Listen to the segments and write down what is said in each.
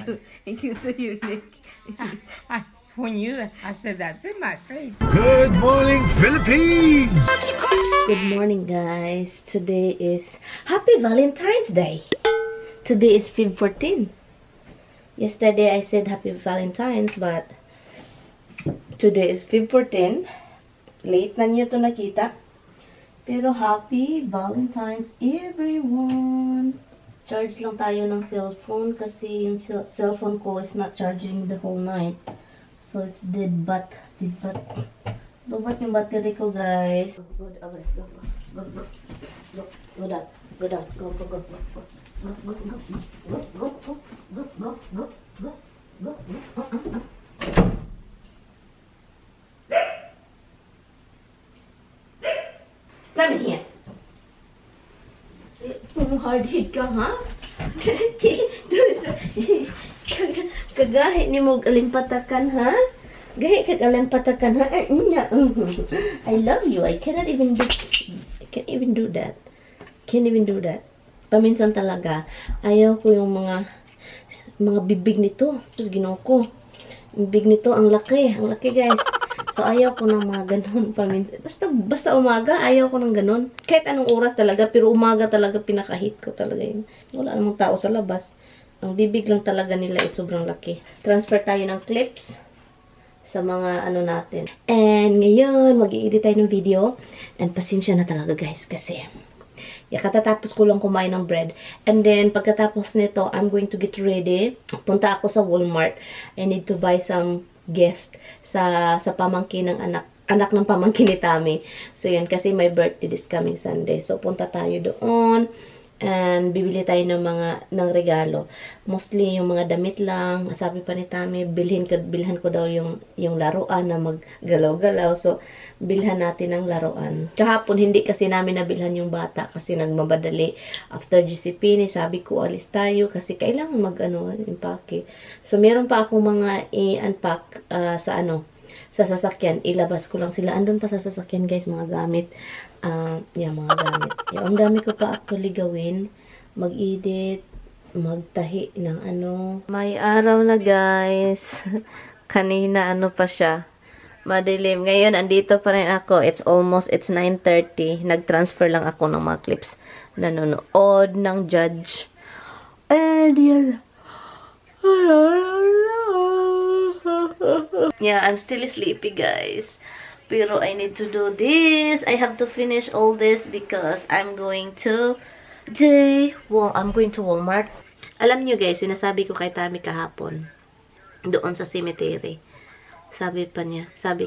to your neck. I said that's in my face. Good morning, Philippines! Good morning, guys. Today is Happy Valentine's Day. Today is Feb 14. Yesterday I said Happy Valentine's, but today is Feb 14. Late na niyo to nakita. Pero Happy Valentine's, everyone! Charge lang tayo ng cellphone kasi yung cellphone ko is not charging the whole night. So it's dead bat. Lobat yung battery ko, guys. Go down. Come in here. Hard hit ka, ha? Kagahi ni mo alimpatakan, ha? Gahi kag alimpatakan, ha? I love you. I can't even do that. Can't even do that. Paminsan talaga, ayaw ko yung mga bibig nito. Ginoo ko. Yung bibig nito, ang laki. Ang laki, guys. So, ayaw ko ng mga ganun paminsan. Basta umaga, ayaw ko ng ganun. Kahit anong oras talaga, pero umaga talaga pinakahit ko talaga yun. Wala namang tao sa labas. Ang bibig lang talaga nila ay sobrang laki. Transfer tayo ng clips sa mga ano natin. And ngayon, mag-i-edit tayo ng video. And pasensya na talaga, guys, kasi katatapos ko lang kumain ng bread. And then, pagkatapos nito, I'm going to get ready. Punta ako sa Walmart. I need to buy some gift sa pamangkin ng anak ng pamangkin ni Tami. So, yun, kasi my birthday this coming Sunday. So, punta tayo doon. And bibili tayo ng regalo. Mostly yung mga damit lang. Sabi pa ni Tami, bilhan ko daw yung laruan na maggalaw-galaw. So, bilhan natin ng laruan. Kahapon, hindi kasi namin nabilhan yung bata kasi nagmabadali. After GCP, sabi ko, alis tayo kasi kailangan impake. So, meron pa akong mga i-unpack sa sasakyan. Ilabas ko lang sila. Andun pa sa sasakyan, guys, mga gamit. Mga gamit. Ang dami ko pa actually gawin. Mag-edit, magtahi ng May araw na, guys. Kanina pa siya. Madilim. Ngayon, andito pa rin ako. It's 9:30. Nag-transfer lang ako ng mga clips. Nanonood ng Judge. And yan. Yeah, I'm still sleepy, guys. Pero I need to do this. I have to finish all this because I'm going to Walmart. Alam niyo, guys, sinasabi ko kay Tami kahapon doon sa cemetery. Sabi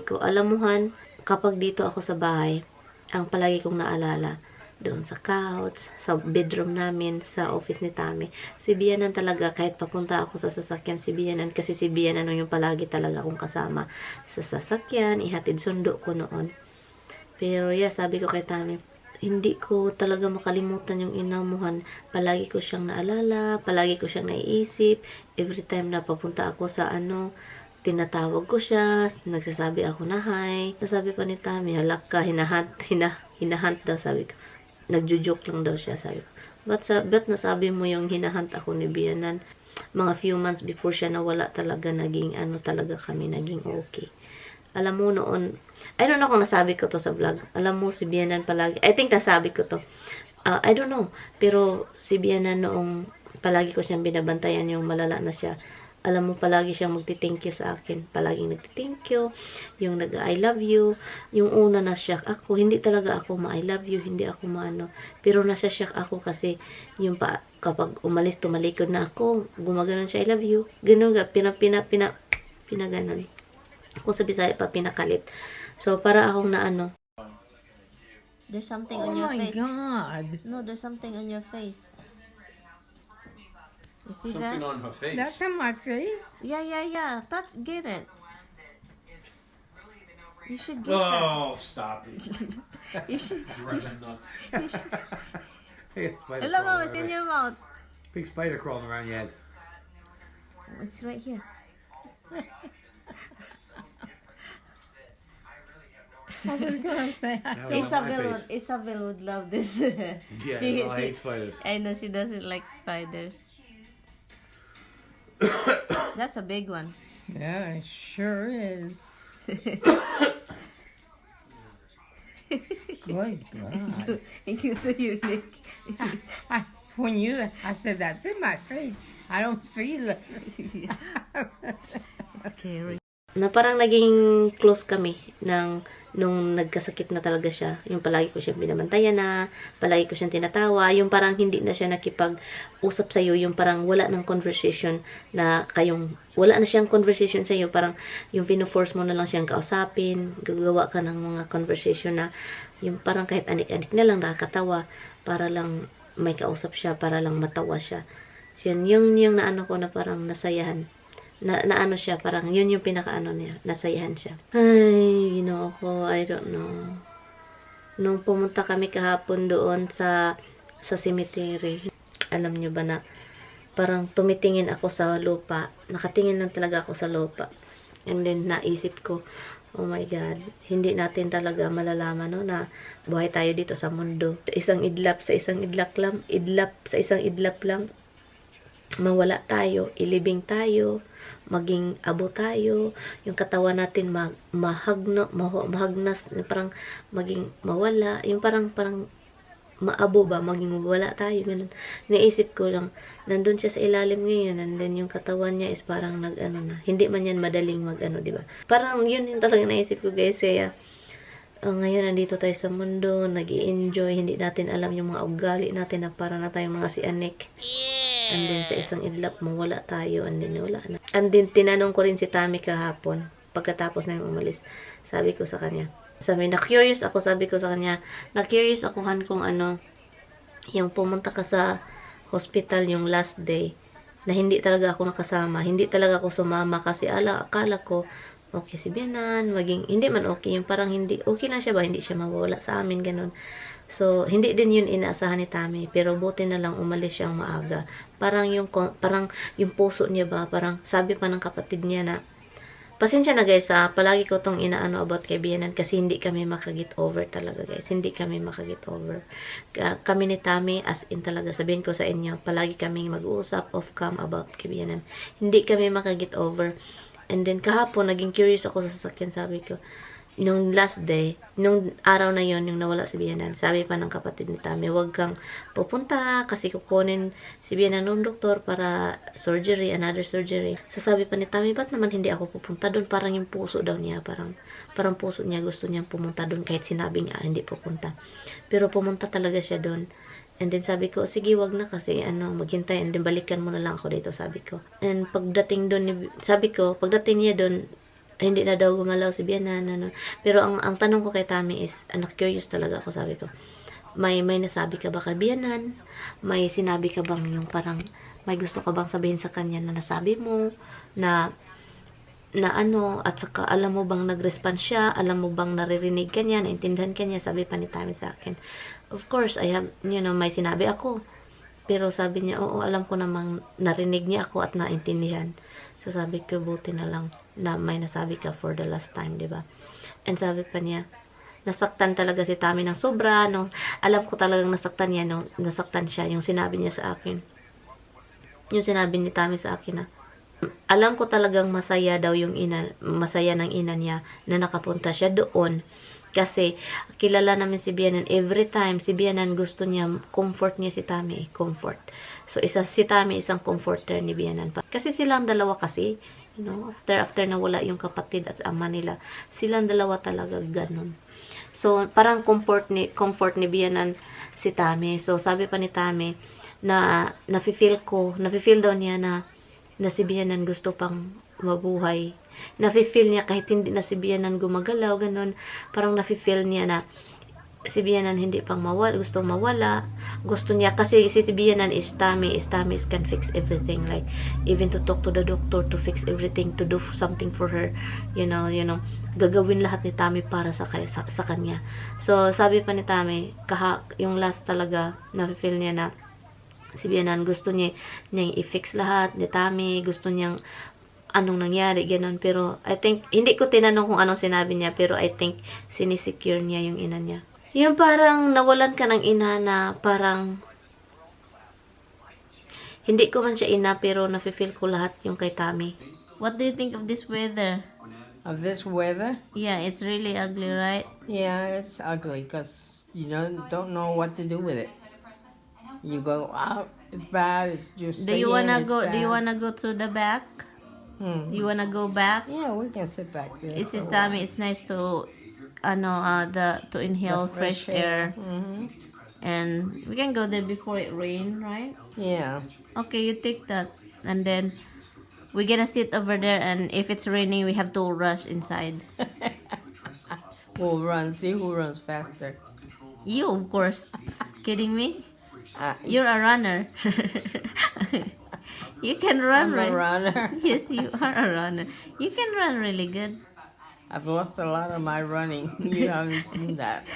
ko, alam mo, Han, kapag dito ako sa bahay, ang palagi kong naalala doon sa couch, sa bedroom namin, sa office ni Tami. Si Bianan talaga, kahit papunta ako sa sasakyan, si Bianan, kasi si Bianan yung palagi talaga akong kasama sa sasakyan, ihatid sundo ko noon. Pero sabi ko kay Tami, hindi ko talaga makalimutan yung inamuhan. Palagi ko siyang naalala, palagi ko siyang naiisip. Every time na papunta ako sa tinatawag ko siya, nagsasabi ako na hi. Sabi pa ni Tami, halak ka, hinahunt daw, sabi ko. Nagjujoke lang daw siya, sabi ko. Ba't nasabi mo yung hinahunt ako ni Bianan? Mga few months before siya nawala talaga, naging talaga kami, naging okay. Alam mo noon, I don't know kung nasabi ko to sa vlog. Alam mo, si Bianan palagi, I think nasabi ko to. I don't know, pero si Bianan noong palagi ko siyang binabantayan yung malala na siya. Alam mo, palagi siyang magti-thank you sa akin. Palaging nagti-thank you. Yung I love you. Yung una na-shock ako. Hindi talaga ako ma-I love you. Hindi ako Pero nasa-shock ako kasi yung kapag umalis, tumalikod na ako. Gumaganon siya, I love you. Ganun ga. Pinaganon. Kung sa Bisaya pa, pinakalit. So, para akong There's something on your face. Oh my God. No, there's something on your face. You see Something that? on her face. That's on my face? Yeah. Get it. You should get Oh, stop it. that. You should. Driving nuts. Hey, spider Hello, Mom. crawling It's in around. your mouth. Big spider crawling around your head. It's right here. I was gonna say. Now it's on my face. Isabel would love this. Yeah, She- no, I she- hate spiders. I know she doesn't like spiders. That's a big one. Yeah, it sure is. Good God. Thank you to you, Nick. I said, that's in my face. I don't feel it. Scary. Na parang naging close kami nung nagkasakit na talaga siya. Yung palagi ko siyang binabantayan na, palagi ko siyang tinatawa. Yung parang hindi na siya nakipag-usap sa'yo. Yung parang wala ng conversation na wala na siyang conversation sa'yo. Parang yung pino-force mo na lang siyang kausapin. Gagawa ka ng mga conversation na yung parang kahit anik-anik na lang nakakatawa para lang may kausap siya, para lang matawa siya. So, yung naano ko na parang nasayahan. Naano siya, parang yun yung pinakaano niya, nasayahan siya. Ay, ako, I don't know. Nung pumunta kami kahapon doon sa cemetery, alam niyo ba na parang tumitingin ako sa lupa, nakatingin lang talaga ako sa lupa. And then naisip ko, oh my God, hindi natin talaga malalaman no, na buhay tayo dito sa mundo. Sa isang idlap lang, mawala tayo, ilibing tayo, maging abo tayo, yung katawan natin mahagnas, parang maging mawala, yung parang maabo ba, maging mawala tayo, ganun. Naisip ko lang, nandun siya sa ilalim ngayon, and then yung katawan niya is parang hindi man yan madaling di ba? Parang yun yung talaga naisip ko, guys, kaya ngayon nandito tayo sa mundo, nag-i-enjoy, hindi natin alam yung mga ugali natin na para na tayong mga si Anik. And then sa isang idlap, mawala tayo, and then wala na. And then tinanong ko rin si Tami kahapon, pagkatapos na yung umalis, sabi ko sa kanya, na-curious ako kung yung pumunta ka sa hospital yung last day, na hindi talaga ako nakasama, hindi talaga ako sumama, kasi akala ko, okay si Bianan, hindi man okay, yung parang hindi, okay lang siya ba, hindi siya mawala sa amin, ganun. So, hindi din yun inaasahan ni Tami, pero buti na lang umalis siyang maaga. Parang yung puso niya ba, parang sabi pa ng kapatid niya na, pasensya na guys palagi ko tong inaano about kay Bianan kasi hindi kami makaget over talaga guys, hindi kami makaget over. Kami ni Tami, as in talaga, sabihin ko sa inyo, palagi kaming mag-uusap off-cam about kay Bianan. Hindi kami makaget over. And then kahapon, naging curious ako sa sasakyan, sabi ko, nung last day, nung araw na yon yung nawala si Bianan, sabi pa ng kapatid ni Tami, huwag kang pupunta kasi kukunin si Bianan ng doktor para surgery, another surgery. Sasabi pa ni Tami, ba't naman hindi ako pupunta doon? Parang yung puso daw niya, parang puso niya gusto niyang pumunta doon kahit sinabing hindi pupunta. Pero pumunta talaga siya doon. And then sabi ko, sige, wag na kasi maghintay, and then balikan mo na lang ako dito, sabi ko. And pagdating doon, pagdating niya doon, hindi na daw gumalaw si Bianan. Pero ang tanong ko kay Tami is, curious talaga ako, sabi ko, may nasabi ka ba kay Bianan? May sinabi ka bang yung parang, may gusto ka bang sabihin sa kanya na nasabi mo, na at saka alam mo bang nag-respond siya, alam mo bang naririnig ka niya, naintindihan ka niya, sabi pa ni Tami sa akin. Of course, I have, may sinabi ako. Pero sabi niya, oo, alam ko namang narinig niya ako at naintindihan. So sabi ko, buti na lang na may nasabi ka for the last time, di ba? And sabi pa niya, nasaktan talaga si Tami ng sobra, alam ko talagang nasaktan siya, yung sinabi niya sa akin. Yung sinabi ni Tami sa akin na, alam ko talagang masaya ng ina niya na nakapunta siya doon. Kasi kilala namin si Bianan, every time si Bianan gusto niya, comfort niya si Tami, comfort. So si Tami isang comforter ni Bianan. Kasi silang dalawa kasi, after nawala yung kapatid at ama nila, silang dalawa talaga ganun. So parang comfort ni Bianan si Tami. So sabi pa ni Tami na nafe-feel daw niya na si Bianan gusto pang mabuhay. Nafe-feel niya kahit hindi na si Bianan gumagalaw, ganun. Parang nafe-feel niya na si Bianan hindi pang gustong mawala. Gusto niya, kasi si Bianan is Tami can fix everything. Like, even to talk to the doctor, to fix everything, to do something for her. Gagawin lahat ni Tami para sa kanya. So, sabi pa ni Tami, yung last talaga, nafe-feel niya na si Bianan gusto niya i-fix lahat ni Tami, gusto niyang anong nangyari, ganun. Pero, I think, hindi ko tinanong kung anong sinabi niya, pero I think, sinisecure niya yung ina niya. Yung parang, nawalan ka ng ina na parang, Hindi ko man siya ina, pero nafe-feel ko lahat yung kay Tami. What do you think of this weather? Of this weather? Yeah, it's really ugly, right? Yeah, it's ugly because you don't know what to do with it. You go out, it's bad. It's just Do you wanna go? Do you wanna go to the back? You wanna go back? Yeah, we can sit back there. It's for a just while. Tami. It's nice to, to inhale The fresh air. Mm-hmm. And we can go there before it rain, right? Yeah. Okay, you take that. And then we're gonna sit over there, and if it's raining, we have to rush inside. We'll run. See who runs faster. You, of course. Kidding me? Uh, You're a runner. You can run, I'm a right? runner. Yes, you are a runner. You can run really good. I've lost a lot of my running. You haven't seen that.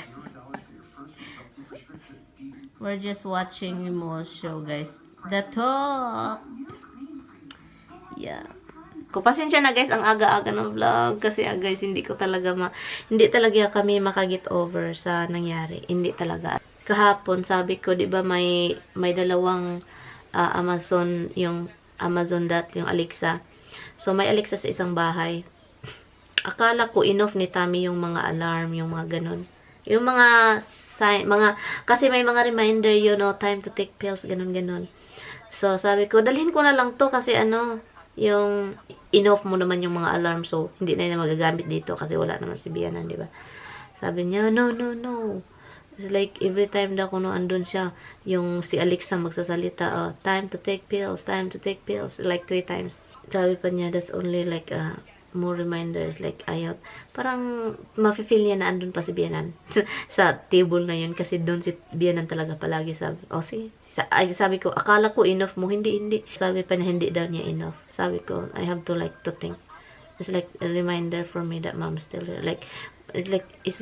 We're just watching Mo's show, guys. The Talk. Yeah. Pasensya na guys, ang aga-aga ng vlog kasi guys, hindi talaga kami makagit over sa nangyari. Hindi talaga. Kahapon, sabi ko, 'di ba may dalawang Amazon, yung Amazon Dot, yung Alexa. So may Alexa sa isang bahay. Akala ko enough ni Tami yung mga alarm, yung mga ganun. Yung mga kasi may mga reminder, time to take pills, ganun. So sabi ko, dalhin ko na lang to kasi yung enough mo naman yung mga alarm, so hindi na magagamit dito kasi wala naman si Bianan, di ba? Sabi niya, no. It's like every time daw kuno andun siya, yung si Alexa magsasalita, time to take pills, like 3 times. Sabi pa niya, that's only like more reminders, like ayaw. Parang mafe-feel niya na andun pa si Bianan sa table na yun kasi doon si Bianan talaga palagi. Sabi ko, akala ko enough mo, hindi. Sabi pa na hindi daw niya enough. Sabi ko, I have to think. It's like a reminder for me that mom's still there. It's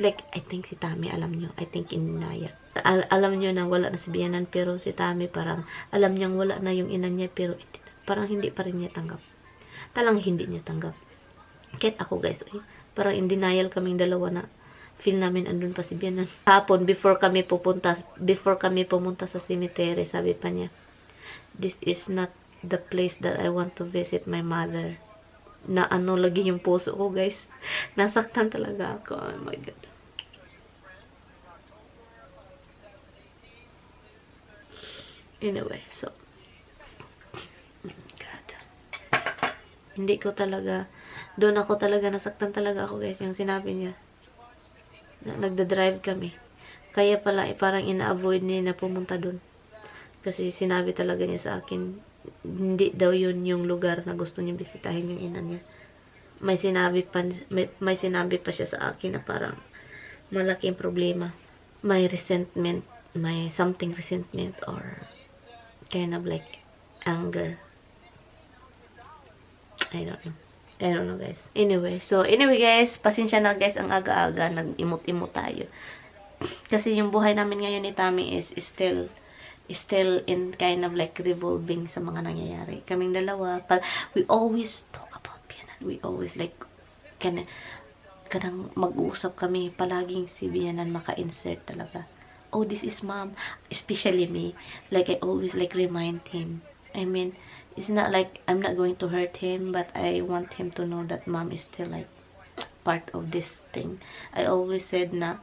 like, I think si Tami, alam nyo, I think in Naya. Alam nyo na wala na si Bianan, pero si Tami parang, alam niyang wala na yung ina niya, pero parang hindi pa rin niya tanggap. Hindi niya tanggap. Kahit ako guys, parang in denial kaming dalawa na feel namin andun pa si Bianan. Hapon, before kami pumunta sa cemetery, sabi pa niya, this is not the place that I want to visit my mother. Na lagi yung puso ko, guys. Nasaktan talaga ako. Oh my God. Anyway, so, God. Hindi ko talaga, doon ako talaga, nasaktan talaga ako, guys, yung sinabi niya. Nagda-drive kami. Kaya pala, parang ina-avoid niya na pumunta doon. Kasi sinabi talaga niya sa akin, hindi daw yun yung lugar na gusto niya bisitahin yung ina niya. May sinabi pa siya sa akin na parang malaking problema. May resentment, may something resentment or kind of like anger. I don't know guys. Anyway guys, pasensya na guys, ang aga-aga, nag-imot-imot tayo. Kasi yung buhay namin ngayon ni Tami is still in kind of like revolving sa mga nangyayari. Kaming dalawa, we always talk about Bianan. We always like, kanang mag-uusap kami, palaging si Bianan maka-insert talaga. Oh, this is mom. Especially me. Like, I always like remind him. I mean, it's not like I'm not going to hurt him, but I want him to know that mom is still like part of this thing. I always said na,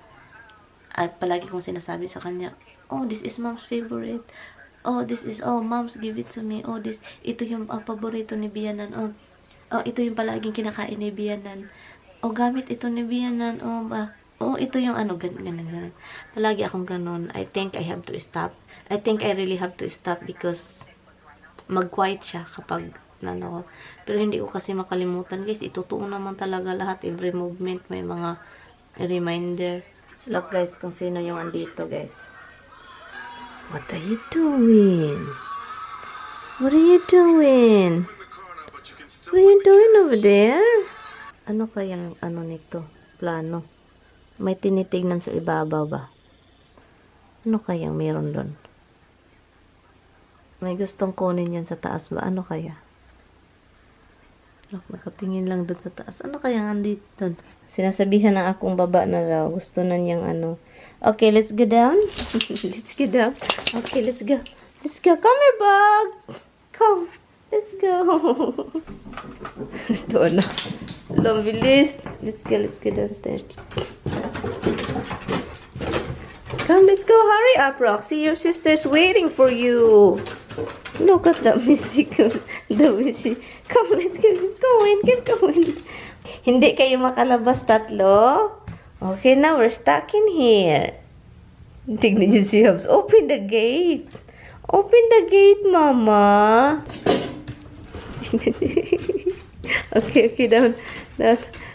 palagi kong sinasabi sa kanya, oh, this is mom's favorite. Oh, mom's give it to me. Oh, ito yung paborito ni Bianan. Oh, ito yung palaging kinakain ni Bianan. Oh, gamit ito ni Bianan. Oh, ito yung ganun. Palagi akong ganun. I think I have to stop. I think I really have to stop because mag-quiet siya kapag pero hindi ko kasi makalimutan, guys. Itutuon naman talaga lahat. Every movement may mga reminder. Look, guys, kung sino yung andito, guys. What are you doing? What are you doing? What are you doing over there? Ano kayang nito? Plano. May tinitignan sa ibabaw ba? Ano kayang meron doon? May gustong kunin yan sa taas ba? Ano kaya? Look, nakatingin lang doon sa taas. Ano kayang andito doon? Sinasabihan na akong baba na raw. Gusto na niyang Okay, let's go down. Let's go down. Okay, let's go. Let's go. Come here, Bug. Come. Let's go. Ito na. Long bilis. Let's go downstairs. Come, let's go. Hurry up, Roxy. Your sister's waiting for you. Look at that mystical. The way she... Come, let's go. Get going. Hindi kayo makalabas tatlo. Okay, now we're stuck in here. Tignan niyo si Hubs. Open the gate. Open the gate, Mama. Okay, down.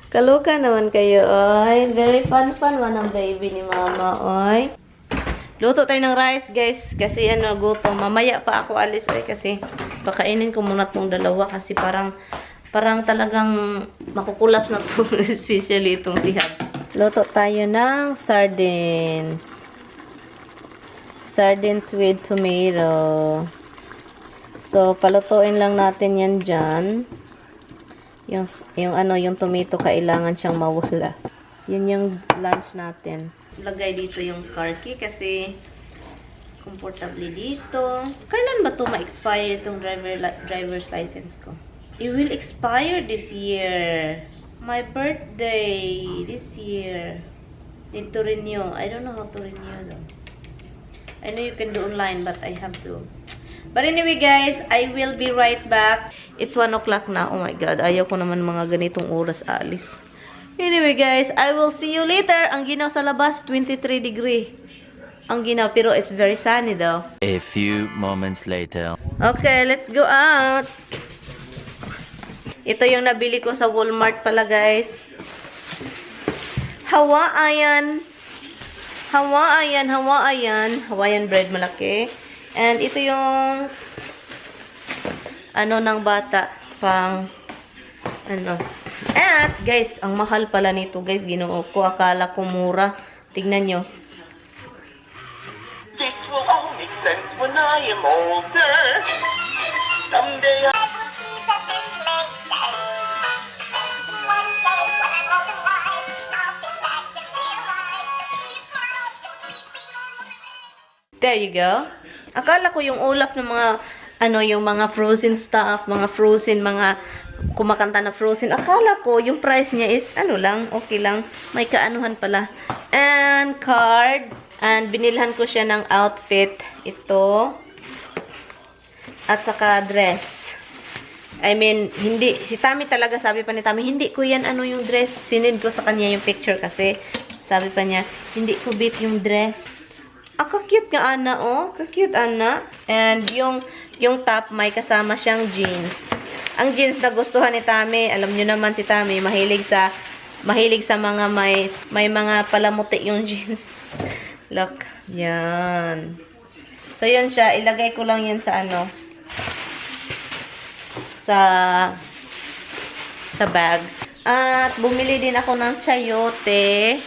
Kaloka naman kayo, oy. Very fun man ang baby ni Mama, oy. Luto tayo ng rice, guys. Kasi gutom. Mamaya pa ako alis, oy. Kasi pakainin ko muna tong dalawa. Kasi parang talagang makukulaps na to. Especially itong si Hubs. Luto tayo ng sardines. Sardines with tomato. So, palutuin lang natin yan dyan. Yung tomato, kailangan siyang mawala. Yun yung lunch natin. Lagay dito yung karki kasi comfortably dito. Kailan ba to ma-expire itong driver's license ko? It will expire this year. My birthday this year. Need to renew. I don't know how to renew though. I know you can do online, but I have to. But anyway, guys, I will be right back. It's 1 o'clock na. Oh my God, ayaw ko naman mga ganitong oras alis. Anyway, guys, I will see you later. Ang ginaw sa labas, 23 degree. Ang ginaw, pero it's very sunny though. A few moments later. Okay, let's go out. Ito yung nabili ko sa Walmart pala, guys. Hawaiian bread, malaki. And ito yung ng bata pang At guys, ang mahal pala nito, guys. Ginoo ko, akala ko mura. Tignan nyo. This will all make sense when I am older. Someday There you go. Akala ko yung Olaf ng mga yung mga frozen stuff, mga kumakanta na frozen. Akala ko yung price niya is lang, okay lang. May kaanuhan pala. And card. And binilhan ko siya ng outfit. Ito. At saka dress. I mean, hindi. Si Tami talaga, sabi pa ni Tami, hindi ko yan yung dress. Sinend ko sa kanya yung picture kasi sabi pa niya, hindi ko beat yung dress. Ka-cute nga, Ana, oh. Ka-cute, Ana. And yung top, may kasama siyang jeans. Ang jeans na gustuhan ni Tami, alam nyo naman si Tami, mahilig sa mga may mga palamuti yung jeans. Look. Yan. So, yan siya. Ilagay ko lang yan sa sa bag. At bumili din ako ng chayote.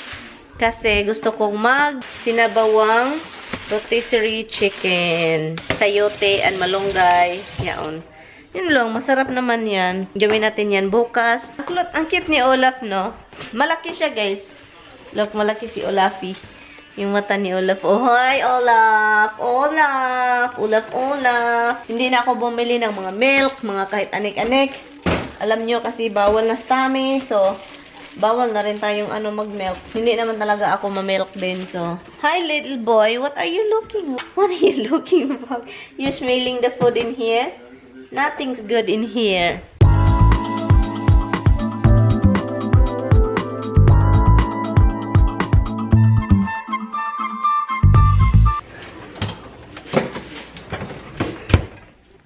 Kasi gusto kong sinabawang rotisserie chicken. Sayote and malunggay. Yan. Yun lang. Masarap naman yan. Gawin natin yan bukas. Ang cute ni Olaf, no? Malaki siya, guys. Look, malaki si Olafi. Yung mata ni Olaf. Oh, hi, Olaf! Olaf! Hindi na ako bumili ng mga milk, mga kahit anik-anik. Alam nyo kasi bawal na stammy. So, bawal na rin tayong mag-milk. Hindi naman talaga ako ma-milk din. So, hi little boy. What are you looking for? You're smelling the food in here? Nothing's good in here.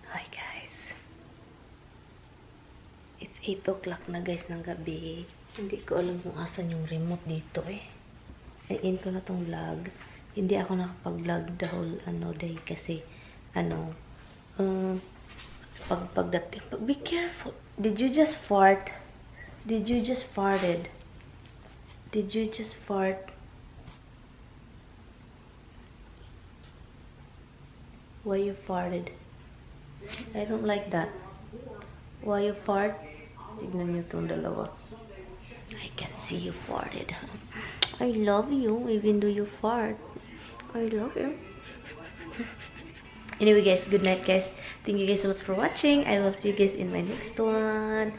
Hi guys. It's 8 o'clock na guys ng gabi. Hindi ko alam kung asan yung remote dito eh. I-end ko na tong vlog. Hindi ako nakapag-vlog the whole day kasi pagdating. Be careful. Did you just fart? Did you just fart? Why you farted? I don't like that. Why you fart? Tignan niyo tong dalawa. I can see you farted. I love you even though you fart. I love you. Anyway guys, good night guys. Thank you guys so much for watching. I will see you guys in my next one.